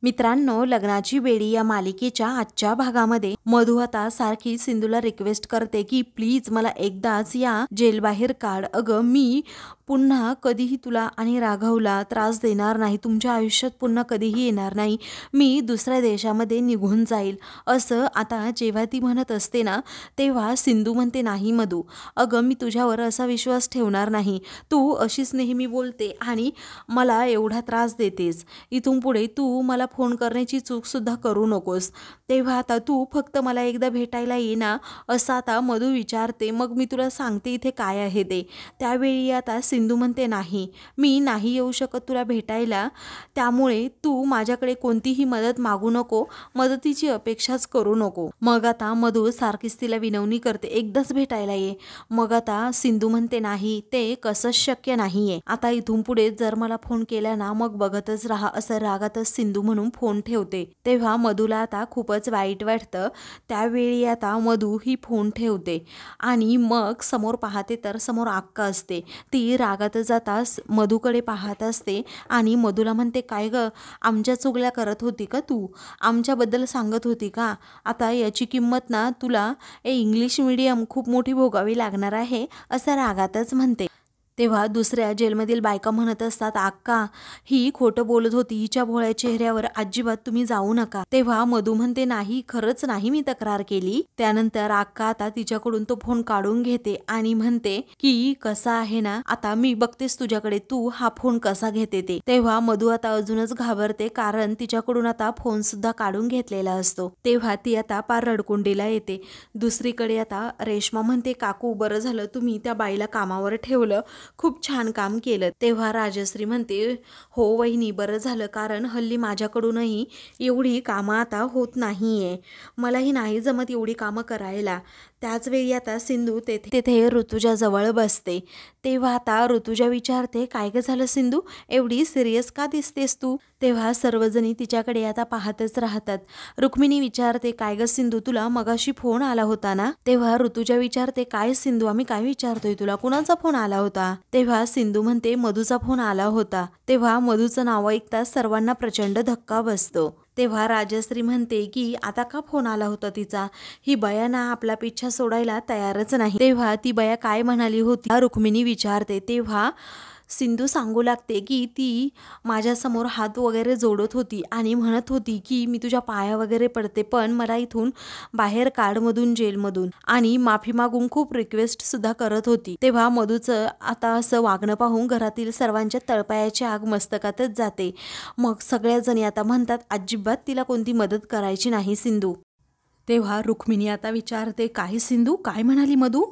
मित्रांनो, लग्नाची बेडी या मालिकेच्या आजच्या भागामध्ये मधु आता सारखी सिंधूला रिक्वेस्ट करते की प्लीज मला एकदाच या जेल बाहेर काढ. अगं मी पुन्हा कधीही तुला आणि राघवला त्रास देणार नाही, तुमच्या आयुष्यात पुन्हा कधीही येणार नाही, मी दुसऱ्या देशामध्ये निघून जाईल असं आता जेव्हा ती म्हणत असते ना तेव्हा सिंधू म्हणते नाही मधु, अगं मी तुझ्यावर असा विश्वास ठेवणार नाही, तू अशीच नेहमी बोलते आणि मला एवढा त्रास देतेस, इथून पुढे तू मला फोन करण्याची चूकसुद्धा करू नकोस, तेव्हा आता तू फक्त मला एकदा भेटायला ये ना असं आता मधु विचारते. मग मी तुला सांगते इथे काय आहे ते. त्यावेळी आता सिंधू म्हणते नाही, मी नाही येऊ शकत तुला भेटायला, त्यामुळे तू माझ्याकडे कोणतीही मदत मागू नको, मदतीची अपेक्षाच करू नको. मग आता मधु सारखीच तिला विनवणी करते, एकदाच भेटायला ये. मग आता सिंधू म्हणते नाही, ते कसंच शक्य नाहीये, आता इथून पुढे जर मला फोन केला ना मग बघतच राहा असं रागातच सिंधू म्हणून फोन ठेवते. तेव्हा मधुला आता खूपच वाईट वाटतं. त्यावेळी आता मधु ही फोन ठेवते आणि मग समोर पाहते तर समोर अक्का असते. ती रागात जाता मधुकडे पाहत असते आणि मधुला म्हणते, काय ग, आमच्या चुगल्या करत होती का तू, आमच्याबद्दल सांगत होती का, आता याची किंमत ना तुला इंग्लिश मीडियम खूप मोठी भोगावी लागणार आहे असं रागातच म्हणते. तेव्हा दुसऱ्या जेलमधील बायका म्हणत असतात, अक्का ही खोटं बोलत होती, हिच्या भोळ्या चेहऱ्यावर अजिबात तुम्ही जाऊ नका. तेव्हा मधु म्हणते नाही, खरंच नाही मी तक्रार केली. त्यानंतर अक्का आता तिच्याकडून तो फोन काढून घेते आणि म्हणते की कसा आहे ना, आता मी बघतेस तुझ्याकडे, तू हा फोन कसा घेते ते. तेव्हा मधु आता अजूनच घाबरते कारण तिच्याकडून आता फोन सुद्धा काढून घेतलेला असतो. तेव्हा ती आता पार रडकुंडीला येते. दुसरीकडे आता रेश्मा म्हणते, काकू बरं झालं तुम्ही त्या बाईला कामावर ठेवलं, खूप छान काम केलं. तेव्हा राजश्री म्हणते, हो वहिनी बरं झालं, कारण हल्ली माझ्याकडूनही एवढी कामं आता होत नाहीये, मलाही नाही जमत एवढी कामं करायला. त्याच वेळी आता सिंधू तेथे ऋतुजा जवळ बसते. तेव्हा आता ऋतुजा विचारते, काय ग झालं सिंधू, एवढी सिरियस का दिसतेस तू. तेव्हा सर्वजणी तिच्याकडे आता पाहतच राहतात. रुक्मिणी विचारते, काय ग सिंधू, तुला मगाशी फोन आला होता ना. तेव्हा ऋतुजा विचारते, काय सिंधू, आम्ही काय विचारतोय तुला, कुणाचा फोन आला होता. तेव्हा सिंधू म्हणते, मधुचा फोन आला होता. तेव्हा मधुचं नाव ऐकताच सर्वांना प्रचंड धक्का बसतो. तेव्हा राजश्री म्हणते की आता का फोन आला होता तिचा, ही बया ना आपला पिच्छा सोडायला तयारच नाही. तेव्हा ती बया काय म्हणाली होती रुक्मिणी विचारते. तेव्हा सिंधू सांगू लागते की ती माझ्यासमोर हात वगैरे जोडत होती आणि म्हणत होती की मी तुझ्या पाया वगैरे पडते, पण मला इथून बाहेर काढ मधून, जेलमधून, आणि माफी मागून खूप रिक्वेस्ट सुद्धा करत होती. तेव्हा मधुचं आता असं वागणं पाहून घरातील सर्वांच्या तळपायाची आग मस्तकातच जाते. मग सगळ्या जणी आता म्हणतात, अजिबात तिला कोणती मदत करायची नाही सिंधू. तेव्हा रुक्मिणी आता विचारते, काही सिंधू काय म्हणाली मधु.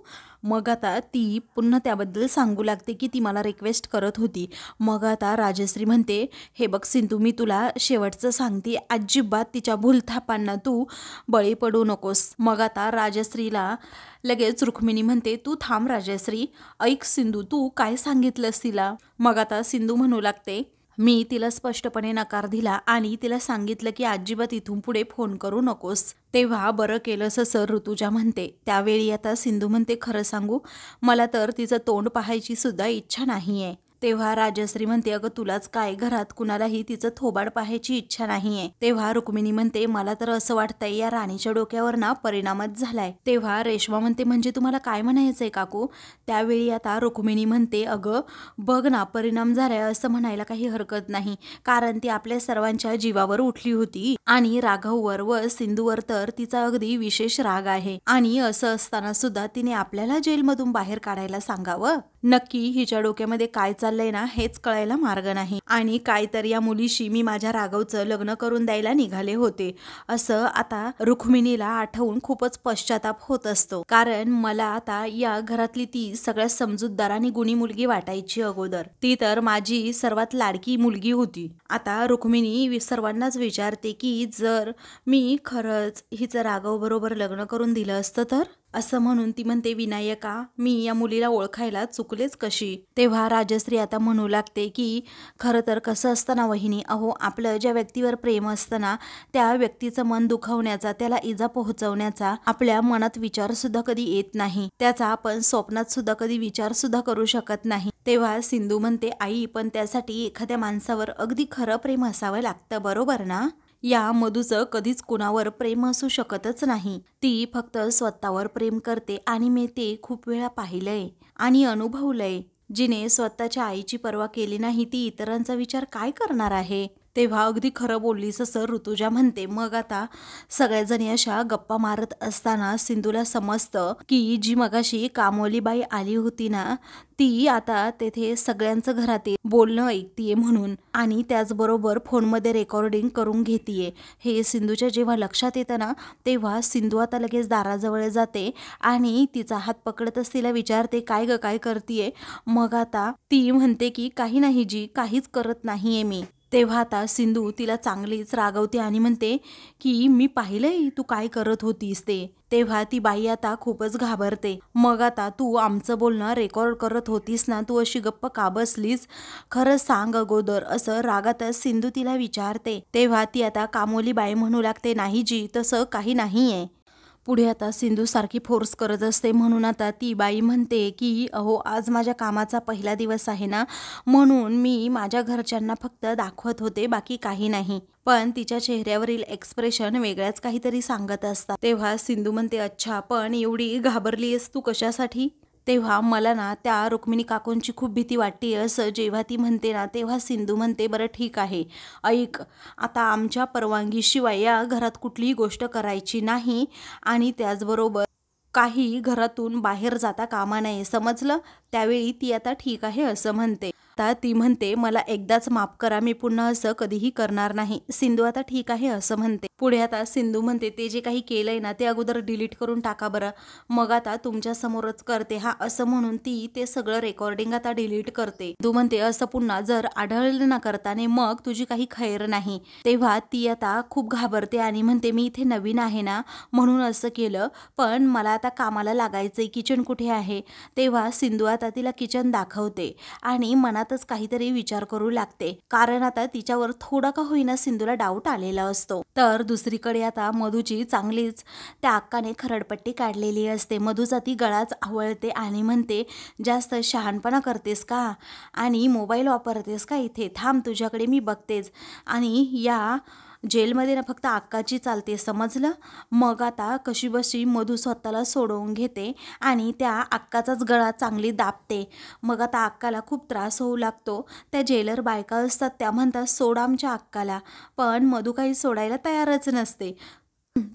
मग आता ती पुन्हा त्याबद्दल सांगू लागते की ती मला रिक्वेस्ट करत होती. मग आता राजश्री म्हणते, हे बघ सिंधू, मी तुला शेवटचं सांगते, अजिबात तिच्या भूलथापांना तू बळी पडू नकोस. मग आता राजश्रीला लगेच रुक्मिणी म्हणते, तू थांब राजश्री, ऐक सिंधू, तू काय सांगितलंस तिला. मग आता सिंधू म्हणू लागते, मी तिला स्पष्टपणे नकार दिला आणि तिला सांगितलं की अजिबात इथून पुढे फोन करू नकोस. तेव्हा बरं केलंस असं ऋतुजा म्हणते. त्यावेळी आता सिंधू म्हणते, खरं सांगू, मला तर तिचं तोंड पाहायची सुद्धा इच्छा नाहीये. तेव्हा राजश्री म्हणते, अगं तुलाच काय, घरात कुणालाही तिचं थोबाड पाहायची इच्छा नाहीये. तेव्हा रुक्मिणी म्हणते, मला तर असं वाटतंय या राणीच्या डोक्यावर ना परिणामच झालाय. तेव्हा रेश्मा म्हणते, म्हणजे तुम्हाला काय म्हणायचंय काकू. त्यावेळी आता रुक्मिणी म्हणते, अगं बघ ना, परिणाम झालाय असं म्हणायला काही हरकत नाही, कारण ती आपल्या सर्वांच्या जीवावर उठली होती आणि राघववर व सिंधूवर तर तिचा अगदी विशेष राग आहे, आणि असं असताना सुद्धा तिने आपल्याला जेलमधून बाहेर काढायला सांगावं. नक्की हिच्या डोक्यामध्ये काय चाललंय ना हेच कळायला मार्ग नाही, आणि काय तर या मुलीशी मी माझ्या राघवचं लग्न करून द्यायला निघाले होते असं आता रुक्मिणीला आठवून खूपच पश्चाताप होत असतो. कारण मला आता या घरातली ती सगळ्यात समजूतदार आणि गुणी मुलगी वाटायची अगोदर, ती तर माझी सर्वात लाडकी मुलगी होती. आता रुक्मिणी सर्वांनाच विचारते की जर मी खरंच हिचं राघव बरोबर लग्न करून दिलं असतं तर, असं म्हणून ती म्हणते, विनायका मी या मुलीला ओळखायला चुकलेच कशी. तेव्हा राजश्री आता म्हणू लागते की खरं तर कसं असतं ना वहिनी, अहो आपलं ज्या व्यक्तीवर प्रेम असतं ना त्या व्यक्तीचं मन दुखावण्याचा, त्याला इजा पोहोचवण्याचा आपल्या मनात विचार सुद्धा कधी येत नाही, त्याचा आपण स्वप्नात सुद्धा कधी विचार सुद्धा करू शकत नाही. तेव्हा सिंधू म्हणते, आई पण त्यासाठी एखाद्या माणसावर अगदी खरं प्रेम असावं लागतं, बरोबर ना? या मधूचं कधीच कुणावर प्रेम असू शकतच नाही. ती फक्त स्वतःवर प्रेम करते आणि मी ते खूप वेळा पाहिलंय आणि अनुभवलंय. जिने स्वतःच्या आईची पर्वा केली नाही ती इतरांचा विचार काय करणार आहे? तेव्हा अगदी खरं बोललीस असं ऋतुजा म्हणते. मग आता सगळ्याजणी अशा गप्पा मारत असताना सिंधूला समजतं की जी मगाशी कामवालीबाई आली होती ना, ती आता तेथे सगळ्यांचं घरातील बोलणं ऐकतीये म्हणून, आणि त्याचबरोबर फोनमध्ये रेकॉर्डिंग करून घेतीये. हे सिंधूच्या जेव्हा लक्षात येतं ना, तेव्हा सिंधू आता लगेच दाराजवळ जाते आणि तिचा हात पकडतच तिला विचारते, काय ग, काय करतीये? मग आता ती म्हणते की काही नाही जी, काहीच करत नाहीये मी. तेव्हा आता सिंधू तिला चांगलीच रागवते आणि म्हणते की मी पाहिलंय तू काय करत होतीस ते. तेव्हा ती बाई आता खूपच घाबरते. मग आता तू आमचं बोलणं रेकॉर्ड करत होतीस ना, तू अशी गप्प का बसलीस? खरं सांग अगोदर, असं रागातच सिंधू तिला विचारते. तेव्हा ती आता कामोली बाई म्हणू लागते, नाही जी, तसं काही नाहीये. पुढे आता सिंधू सारखी फोर्स करत असते म्हणून आता ती बाई म्हणते की अहो आज माझ्या कामाचा पहिला दिवस आहे ना, म्हणून मी माझ्या घरच्यांना फक्त दाखवत होते, बाकी काही नाही. पण तिच्या चेहऱ्यावरील एक्सप्रेशन वेगळ्याच काहीतरी सांगत असतात. तेव्हा सिंधू म्हणते, अच्छा पण एवढी घाबरलीस तू कशासाठी? तेव्हा मला ना त्या रुक्मिणी काकूंची खूप भीती वाटते असं जेव्हा ती म्हणते ना, तेव्हा सिंधू म्हणते, बरं ठीक आहे, ऐक, आता आमच्या परवानगीशिवाय या घरात कुठलीही गोष्ट करायची नाही आणि त्याचबरोबर काही घरातून बाहेर जाता कामा नये, समजलं? त्यावेळी ती आता ठीक आहे असं म्हणते. आता ती म्हणते, मला एकदाच माफ करा, मी पुन्हा असं कधीही करणार नाही. सिंधू आता ठीक आहे असं म्हणते. पुढे आता सिंधू म्हणते, ते जे काही केलंय ना ते अगोदर डिलीट करून टाका बरं, मग आता तुमच्या समोरच करते हा, असं म्हणून ती ते सगळं रेकॉर्डिंग आता डिलीट करते. तू म्हणते, असं पुन्हा जर आढळलं ना करताना मग तुझी काही खैर नाही. तेव्हा ती आता खूप घाबरते आणि म्हणते, मी इथे नवीन आहे ना म्हणून असं केलं, पण मला आता कामाला लागायचंय, किचन कुठे आहे? तेव्हा सिंधू आता तिला किचन दाखवते आणि मनातच काहीतरी विचार करू लागते, कारण आता तिच्यावर थोडा का होईना सिंधूला डाऊट आलेला असतो. तर दुसरीकडे आता मधूची चांगलीच त्या अक्काने खरडपट्टी काढलेली असते. मधूचा ती गळाच आवळते आणि म्हणते, जास्त शहाणपणा करतेस का आणि मोबाईल वापरतेस का? इथे थांब, तुझ्याकडे मी बघतेच. आणि या जेलमध्ये ना फक्त अक्काची चालते, समजलं? मग आता कशीबशी मधू स्वतःला सोडवून घेते आणि त्या अक्काचाच गळा चांगली दाबते. मग आता अक्काला खूप त्रास होऊ लागतो. त्या जेलर बायका असतात त्या म्हणतात, सोड आमच्या अक्काला, पण मधू काही सोडायला तयारच नसते.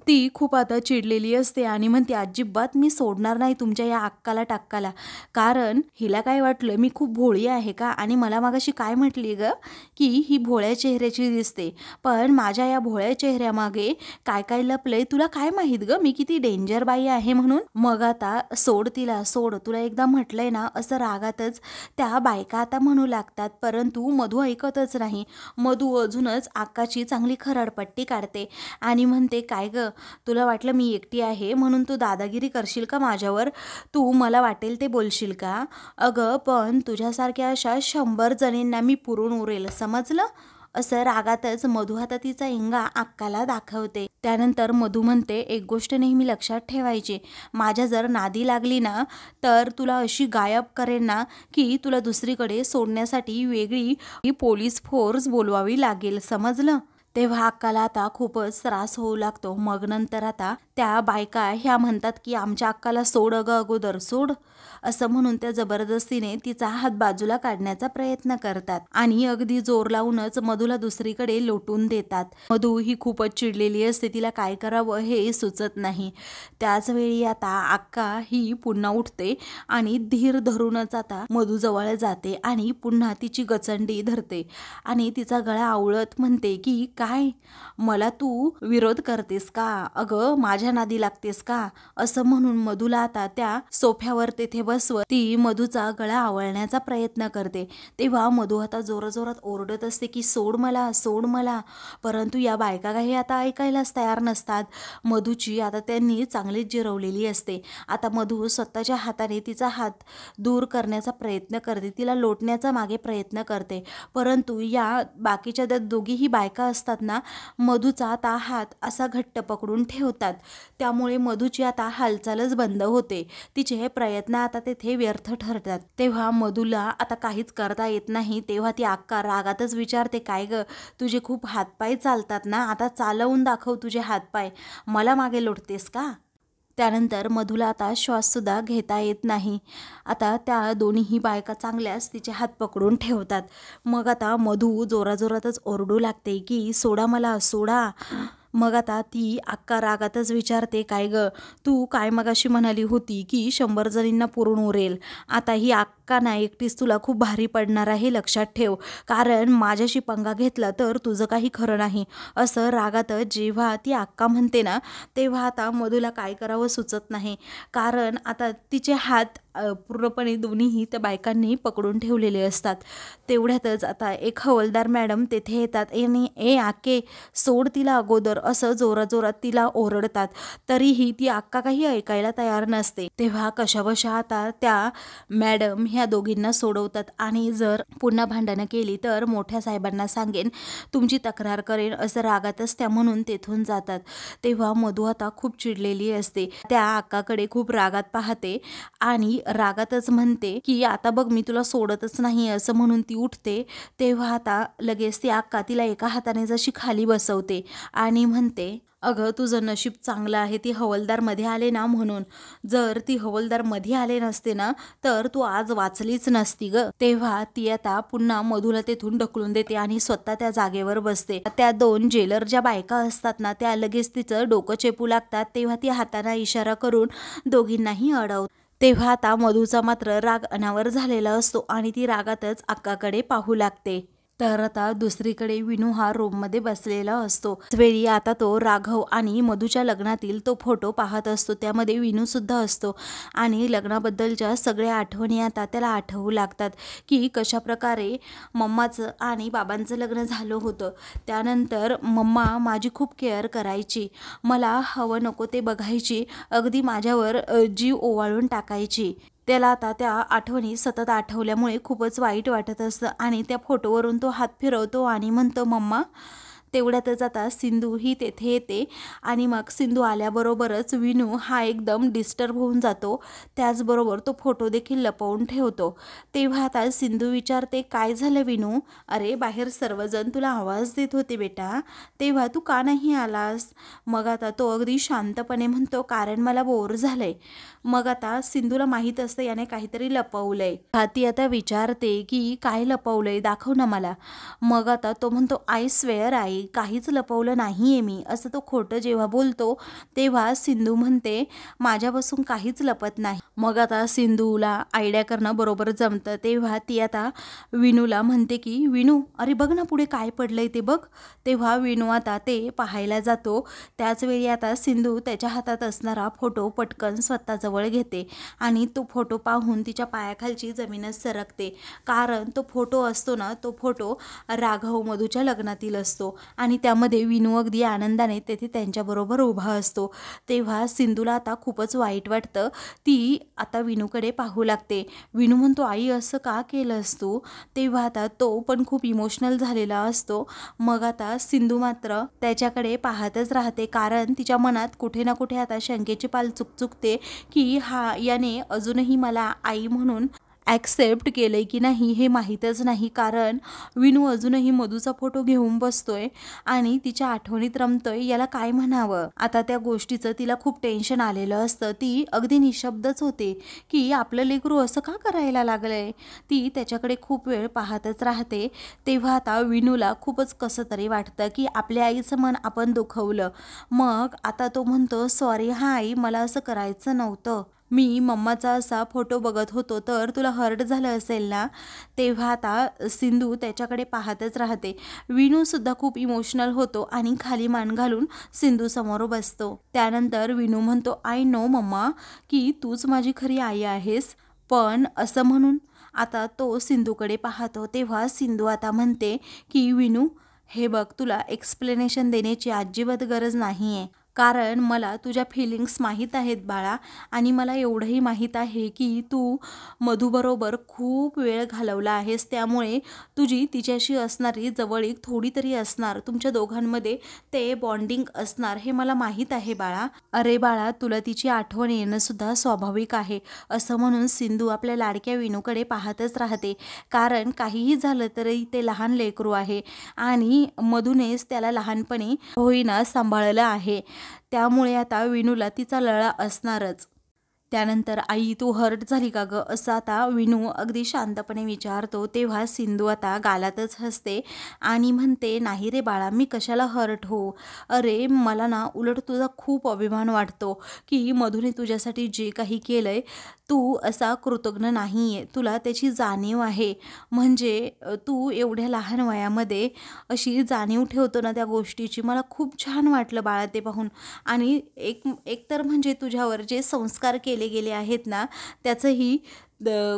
ती खूप आता चिडलेली असते आणि म्हणते, अजिबात मी सोडणार नाही तुमच्या या अक्काला टाक्काला, कारण हिला काय वाटलं मी खूप भोळी आहे का? आणि मला मागाशी काय म्हटली ग, की ही भोळ्या चेहऱ्याची दिसते, पण माझ्या या भोळ्या चेहऱ्यामागे काय काय लपलंय तुला काय माहीत ग, मी किती डेंजर बाई आहे म्हणून. मग आता सोड तिला, सोड, तुला एकदा म्हटलंय ना, असं रागातच त्या बायका आता म्हणू लागतात. परंतु मधू ऐकतच नाही. मधू अजूनच अक्काची चांगली खरडपट्टी काढते आणि म्हणते, काय ग, तुला वाटलं मी एकटी आहे म्हणून तू दादागिरी करशील का माझ्यावर? तू मला वाटेल ते बोलशील का? अगं पण तुझ्यासारख्या अशा 100 जणींना मी पुरून उरेल, समजलं? असं रागातच मधू आता तिचा इंगा अक्काला दाखवते. त्यानंतर मधू म्हणते, एक गोष्ट नेहमी लक्षात ठेवायची, माझ्या जर नादी लागली ना तर तुला अशी गायब करेन ना की तुला दुसरीकडे सोडण्यासाठी वेगळी पोलीस फोर्स बोलवावी लागेल, समजलं? तेव्हा अक्काला आता खूपच त्रास होऊ लागतो. मग नंतर आता त्या बायका ह्या म्हणतात की आमच्या अक्काला सोड अगं, अगोदर सोड, असं म्हणून त्या जबरदस्तीने तिचा हात बाजूला काढण्याचा प्रयत्न करतात आणि अगदी जोर लावूनच मधूला दुसरीकडे लोटून देतात. मधू ही खूपच चिडलेली असते, तिला काय करावं हे सुचत नाही. त्याच वेळी आता अक्का ही पुन्हा उठते आणि धीर धरूनच आता मधू जवळ जाते आणि पुन्हा तिची गचंडी धरते आणि तिचा गळा आवळत म्हणते की काय, मला तू विरोध करतेस का? अगं माझ्या नादी लागतेस का? असं म्हणून मधूला आता त्या सोफ्यावर तेथे बसवत ती मधूचा गळा आवळण्याचा प्रयत्न करते. तेव्हा मधू आता जोराजोरात ओरडत असते की सोड मला, सोड मला, परंतु या बायका काही आता ऐकायलाच तयार नसतात. मधूची आता त्यांनी चांगलीच जिरवलेली असते. आता मधू स्वतःच्या हाताने तिचा हात दूर करण्याचा प्रयत्न करते, तिला लोटण्याचा मागे प्रयत्न करते, परंतु या बाकीच्या त्या दोघीही बायका असतात असतात ना, मधूचा आता हात असा घट्ट पकडून ठेवतात. त्यामुळे मधूची आता हालचालच बंद होते. तिचे प्रयत्न आता तेथे व्यर्थ ठरतात. तेव्हा मधूला आता काहीच करता येत नाही. तेव्हा ती अक्का रागातच विचारते, काय ग, तुझे खूप हातपाय चालतात ना, आता चालवून दाखव तुझे हातपाय, मला मागे लोटतेस का? त्यानंतर मधूला आता श्वाससुद्धा घेता येत नाही. आता त्या दोन्हीही बायका चांगल्याच तिचे हात पकडून ठेवतात. मग आता मधू जोराजोरातच ओरडू लागते की सोडा मला, सोडा. मग आता ती अक्का रागातच विचारते, काय ग, तू काय मगाशी म्हणाली होती की 100 जणींना पुरून उरेल. आता ही अक्का ना एकटीच तुला खूप भारी पडणार आहे, लक्षात ठेव, कारण माझ्याशी पंगा घेतला तर तुझं काही खरं नाही. असं रागातच जेव्हा ती अक्का म्हणते ना, तेव्हा आता मधूला काय करावं सुचत नाही. कारण आता तिचे हात पूर्णपणे दोन्हीही त्या बायकांनी पकडून ठेवलेले असतात. तेवढ्यातच आता एक हवालदार मॅडम तेथे येतात आणि ए आके, सोड तिला अगोदर, असं जोराजोरात तिला ओरडतात. तरीही ती अक्का काही ऐकायला तयार नसते. तेव्हा कशाबशा आता त्या मॅडम ह्या दोघींना सोडवतात आणि जर पुन्हा भांडणं केली तर मोठ्या साहेबांना सांगेन, तुमची तक्रार करेन, असं रागातच त्या म्हणून तेथून जातात. तेव्हा मधू आता खूप चिडलेली असते. त्या अक्काकडे खूप रागात पाहते आणि रागातच म्हणते की आता बघ मी तुला सोडतच नाही, असं म्हणून ती उठते. तेव्हा आता लगेच ती अक्का तिला एका हाताने जशी खाली बसवते आणि म्हणते, अगं तुझं नशीब चांगलं आहे ती हवालदार मध्ये आले ना म्हणून, जर ती हवालदार मध्ये आले नसते ना तर तू आज वाचलीच नसती ग. तेव्हा ती आता पुन्हा मधूला तेथून ढकलून देते आणि स्वतः त्या जागेवर बसते. त्या दोन जेलर ज्या बायका असतात ना, त्या लगेच तिचं डोकं चेपू लागतात. तेव्हा ती हाताने इशारा करून दोघींनाही अडवते. तेव्हा आता मधूचा मात्र राग अनावर झालेला असतो आणि ती रागातच अक्काकडे पाहू लागते. तर आता दुसरीकडे विनू हा रूममध्ये बसलेला असतो. वेळी आता तो राघव आणि मधूच्या लग्नातील तो फोटो पाहत असतो. त्यामध्ये विनू सुद्धा असतो आणि लग्नाबद्दलच्या सगळ्या आठवणी आता त्याला आठवू लागतात की कशा प्रकारे मम्माचं आणि बाबांचं लग्न झालं होतं. त्यानंतर मम्मा माझी खूप केअर करायची, मला हवं नको ते बघायची, अगदी माझ्यावर जीव ओवाळून टाकायची. त्याला आता त्या आठवणी सतत आठवल्यामुळे खूपच वाईट वाटत असतं आणि त्या फोटोवरून तो हात फिरवतो आणि म्हणतो मम्मा. तेवढ्यातच आता सिंधू ही तेथे येते आणि मग सिंधू आल्याबरोबरच विनू हा एकदम डिस्टर्ब होऊन जातो. त्याचबरोबर तो फोटो देखील लपवून ठेवतो. तेव्हा आता सिंधू विचारते, काय झालं विनू, अरे बाहेर सर्वजण तुला आवाज देत होते बेटा, तेव्हा तू का नाही आलास? मग आता तो अगदी शांतपणे म्हणतो, कारण मला बोर झालंय. मग आता सिंधूला माहीत असतं याने काहीतरी लपवलंय. ती आता विचारते की काय लपवलंय, दाखव ना मला. मग आता तो म्हणतो, आय स्वेअर आई, काहीच लपवलं नाहीये मी, असं तो खोटं जेव्हा बोलतो तेव्हा सिंधू म्हणते, माझ्यापासून काहीच लपत नाही. मग आता सिंधूला आयडिया करणं बरोबर जमतं. तेव्हा ती आता विनूला म्हणते की विनू, अरे बघ ना पुढे काय पडलंय ते बघ. तेव्हा विनू आता ते पाहायला जातो. त्याच वेळी आता सिंधू त्याच्या हातात असणारा फोटो पटकन स्वतःजवळ घेते आणि तो फोटो पाहून तिच्या पायाखालची जमीनच सरकते. कारण तो फोटो असतो ना, तो फोटो राघव मधूच्या लग्नातील असतो आणि त्यामध्ये विनू अगदी आनंदाने तेथे त्यांच्याबरोबर उभा असतो. तेव्हा सिंधूला आता खूपच वाईट वाटतं. ती आता विनूकडे पाहू लागते. विनू म्हणतो, आई असं का केलंस तू? तेव्हा आता तो पण खूप इमोशनल झालेला असतो. मग आता सिंधू मात्र त्याच्याकडे पाहतच राहते, कारण तिच्या मनात कुठे ना कुठे आता शंकेची पाल चुकचुकते की याने अजूनही मला आई म्हणून ॲक्सेप्ट केलंय की नाही हे माहीतच नाही. कारण विनू अजूनही मधूचा फोटो घेऊन बसतोय आणि तिच्या आठवणीत रमतोय, याला काय म्हणावं. आता त्या गोष्टीचं तिला खूप टेन्शन आलेलं असतं. ती अगदी निशब्दच होते की आपलं लेकरू असं का करायला लागलंय. ती त्याच्याकडे खूप वेळ पाहतच राहते. तेव्हा आता विनूला खूपच कसं तरी वाटतं की आपल्या आईचं मन आपण दुखवलं. मग आता तो म्हणतो, सॉरी हा आई, मला असं करायचं नव्हतं, मी मम्माचा असा फोटो बघत होतो तर तुला हर्ट झालं असेल ना. तेव्हा आता सिंधू त्याच्याकडे पाहतच राहते. विनूसुद्धा खूप इमोशनल होतो आणि खाली मान घालून सिंधू समोर बसतो. त्यानंतर विनू म्हणतो, आय नो मम्मा की तूच माझी खरी आई आहेस, पण असं म्हणून. आता तो सिंधूकडे पाहतो. तेव्हा सिंधू आता म्हणते की विनू, हे बघ, तुला एक्सप्लेनेशन देण्याची अजिबात गरज नाही आहे. कारण मला तुझ्या फिलिंग्स माहीत आहेत बाळा, आणि मला एवढंही माहीत आहे की तू मधूबरोबर खूप वेळ घालवला आहेस, त्यामुळे तुझी तिच्याशी असणारी जवळीक थोडी तरी असणार, तुमच्या दोघांमध्ये ते बॉन्डिंग असणार, हे मला माहीत आहे बाळा. अरे बाळा, तुला तिची आठवण येणं सुद्धा स्वाभाविक आहे. असं म्हणून सिंधू आपल्या लाडक्या विनूकडे पाहतच राहते, कारण काहीही झालं तरी ते लहान लेकरू आहे आणि मधूनेच त्याला लहानपणी होईना सांभाळलं आहे, त्यामुळे आता विनूला तिचा लळा असणारच. त्यानंतर आई तू हर्ट झाली का गं, असं आता विनू अगदी शांतपणे विचारतो. तेव्हा सिंधू आता गालातच हसते आणि म्हणते, नाही रे बाळा, मी कशाला हर्ट हो. अरे मला ना उलट तुझा खूप अभिमान वाटतो की मधुने तुझ्यासाठी जे काही केलंय, तू असा कृतज्ञ नाही आहे, तुला त्याची जाणीव आहे. म्हणजे तू एवढ्या लहान वयामध्ये अशी जाणीव ठेवतो ना त्या गोष्टीची, मला खूप छान वाटलं बाळा ते पाहून. आणि एकतर म्हणजे तुझ्यावर जे संस्कार केले गेले आहेत ना, त्याचंही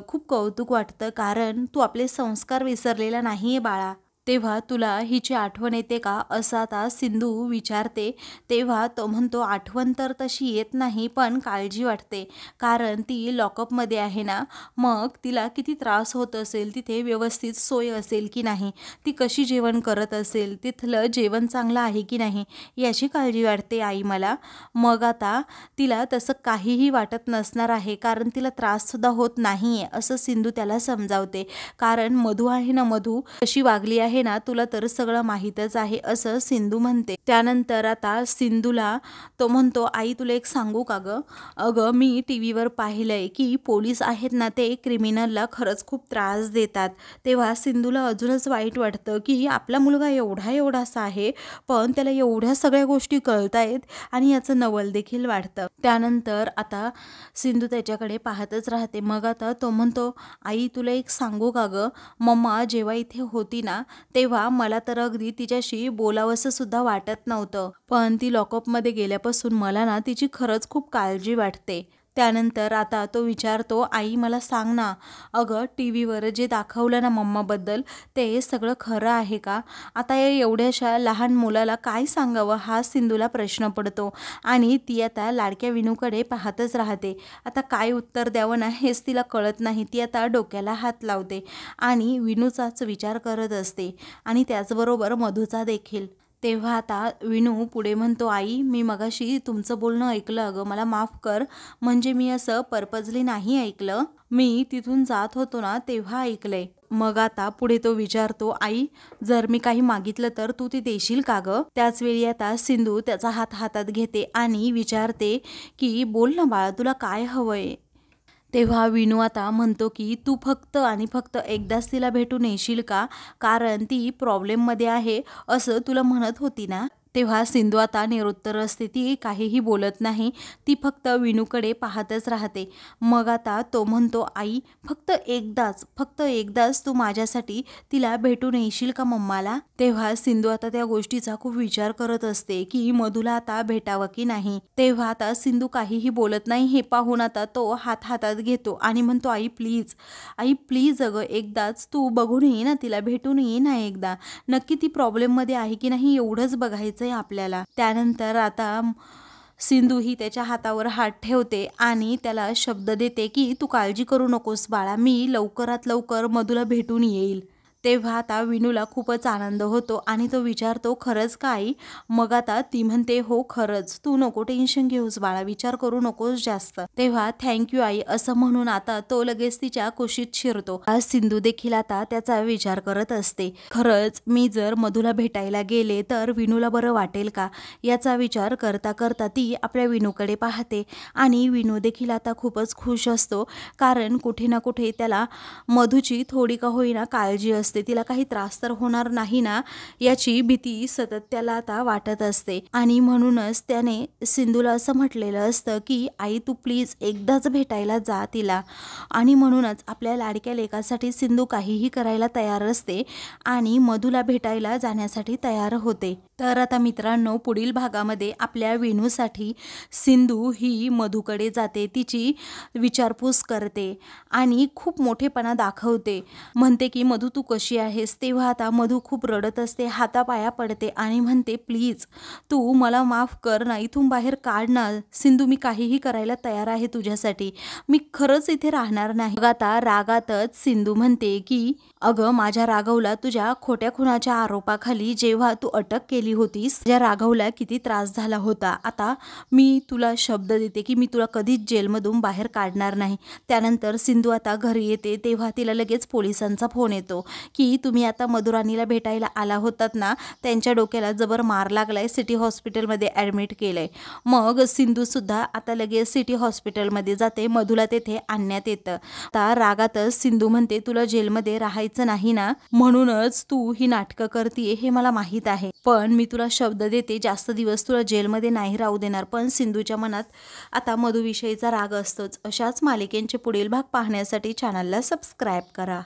खूप कौतुक वाटतं, कारण तू आपले संस्कार विसरलेला नाही आहे बाळा. तेव्हा तुला हिची आठवण येते का, असं आता सिंधू विचारते. तेव्हा तो म्हणतो, आठवण तर तशी येत नाही, पण काळजी वाटते, कारण ती लॉकअपमध्ये आहे ना, मग तिला किती त्रास होत असेल, तिथे व्यवस्थित सोय असेल की नाही, ती कशी जेवण करत असेल, तिथलं जेवण चांगलं आहे की नाही, याची काळजी वाटते आई मला. मग आता तिला तसं काहीही वाटत नसणार आहे, कारण तिला त्राससुद्धा होत नाही आहे, असं सिंधू त्याला समजावते. कारण मधू आहे ना, मधू कशी वागली आहे ना, तुला तर सगळं माहीतच आहे, असं सिंधू म्हणते. त्यानंतर आता सिंधूला तो म्हणतो, आई तुला एक सांगू का गं, अगं मी टी व्हीवर पाहिलंय की पोलीस आहेत ना, ते क्रिमिनलला खरंच खूप त्रास देतात. तेव्हा सिंधूला अजूनच वाईट वाटतं की आपला मुलगा एवढासा आहे, पण त्याला एवढ्या सगळ्या गोष्टी कळतायत आणि याचं नवल देखील वाटतं. त्यानंतर आता सिंधू त्याच्याकडे पाहतच राहते. मग आता तो म्हणतो, आई तुला एक सांगू का गं, मम्मा जेव्हा इथे होती ना, तेव्हा मला तर अगदी तिच्याशी बोलावंसं सुद्धा वाटत नव्हतं, पण ती लॉकअपमध्ये गेल्यापासून मला ना तिची खरंच खूप काळजी वाटते. त्यानंतर आता तो विचारतो, आई मला सांग ना, अगं टी व्हीवर जे दाखवलं ना मम्माबद्दल, ते सगळं खरं आहे का. आता या एवढ्याशा लहान मुलाला काय सांगावं, हा सिंधूला प्रश्न पडतो आणि ती आता लाडक्या विनूकडे पाहतच राहते. आता काय उत्तर द्यावं ना हेच तिला कळत नाही. ती आता डोक्याला हात लावते आणि विनूचाच विचार करत असते आणि त्याचबरोबर मधूचा देखील. तेव्हा आता विनू पुढे म्हणतो, आई मी मगाशी तुमचं बोलणं ऐकलं, अगं मला माफ कर, म्हणजे मी असं पर्पजली नाही ऐकलं, मी तिथून जात होतो ना तेव्हा ऐकलंय. मग आता पुढे तो विचारतो, आई जर मी काही मागितलं तर तू ती देशील का गं. त्याचवेळी आता सिंधू त्याचा हात हातात घेते आणि विचारते की बोल ना बाळा, तुला काय हवंय. तेव्हा विनू आता म्हणतो की तू फक्त आणि फक्त एकदाच तिला भेटून येशील का, कारण ती प्रॉब्लेममध्ये आहे असं तुला म्हणत होती ना. तेव्हा सिंधू आता निरुत्तर असते, ती काहीही बोलत नाही, ती फक्त विनूकडे पाहतच राहते. मग आता तो म्हणतो, आई फक्त एकदाच तू माझ्यासाठी तिला भेटून येशील का मम्माला. तेव्हा सिंधू आता त्या गोष्टीचा खूप विचार करत असते की मधूला आता भेटावं की नाही. तेव्हा आता सिंधू काहीही बोलत नाही, हे पाहून आता तो हात हातात घेतो आणि म्हणतो, आई प्लीज अगं एकदाच तू बघून ये ना, तिला भेटून ये ना एकदा, नक्की ती प्रॉब्लेममध्ये आहे की नाही एवढंच बघायचं आहे आपल्याला. त्यानंतर आता सिंधू ही त्याच्या हातावर हात ठेवते आणि त्याला शब्द देते की तू काळजी करू नकोस बाळा, मी लवकरात लवकर मधूला भेटून येईल. तेव्हा आता विनूला खूपच आनंद होतो आणि तो विचारतो, खरंच का आई. मग आता ती म्हणते, हो खरंच, तू नको टेन्शन घेऊस बाळा, विचार करू नकोस जास्त. तेव्हा थँक्यू आई, असं म्हणून आता तो लगेच तिच्या कुशीत शिरतो. आज सिंधू देखील आता त्याचा विचार करत असते, खरंच मी जर मधूला भेटायला गेले तर विनूला बरं वाटेल का, याचा विचार करता करता ती आपल्या विनूकडे पाहते आणि विनू देखील आता खूपच खुश असतो, कारण कुठे ना कुठे त्याला मधूची थोडी का होईना काळजी असते, तिला काही त्रास तर होणार नाही ना याची भीती सतत त्याला आता वाटत असते. आणि म्हणूनच त्याने सिंधूला असं म्हटलेलं असतं की आई तू प्लीज एकदाच भेटायला जा तिला. आणि म्हणूनच आपल्या लाडक्या लेकासाठी सिंधू काहीही करायला तयार असते आणि मधूला भेटायला जाण्यासाठी तयार होते. तर आता मित्रांनो, पुढील भागामध्ये आपल्या वेणूसाठी सिंधू ही मधूकडे जाते, तिची विचारपूस करते आणि खूप मोठेपणा दाखवते. म्हणते की मधू तू कशी आहेस. तेव्हा आता मधू खूप रडत असते, हातापाया पडते आणि म्हणते प्लीज तू मला माफ कर ना, इथून बाहेर काढ ना सिंधू, मी काहीही करायला तयार आहे तुझ्यासाठी, मी खरंच इथे राहणार नाही. मग आता रागातच सिंधू म्हणते की अगं माझ्या राघवला तुझ्या खोट्या खुनाच्या आरोपाखाली जेव्हा तू अटक केली होतीस, ज्या राघवला किती त्रास झाला होता. आता मी तुला शब्द देते की मी तुला कधीच जेलमधून बाहेर काढणार नाही. त्यानंतर सिंधू आता घरी येते तेव्हा तिला लगेच पोलिसांचा फोन येतो की तुम्ही आता मधुराणीला भेटायला आला होतात ना, त्यांच्या डोक्याला जबर मार लागलाय, सिटी हॉस्पिटलमध्ये ॲडमिट केलंय. मग सिंधूसुद्धा आता लगेच सिटी हॉस्पिटलमध्ये जाते, मधूला तेथे आणण्यात येतं. आता रागातच सिंधू म्हणते तुला जेलमध्ये राहायचं नाही ना, म्हणूनच तू ही नाटकं करतीये हे मला माहीत आहे, पण मी तुला शब्द देते जास्त दिवस तुला जेलमध्ये नाही राहू देणार. पण सिंधूच्या मनात आता मधूविषयीचा राग असतोच. अशाच मालिकेंचे पुढील भाग पाहण्यासाठी चॅनलला सबस्क्राईब करा.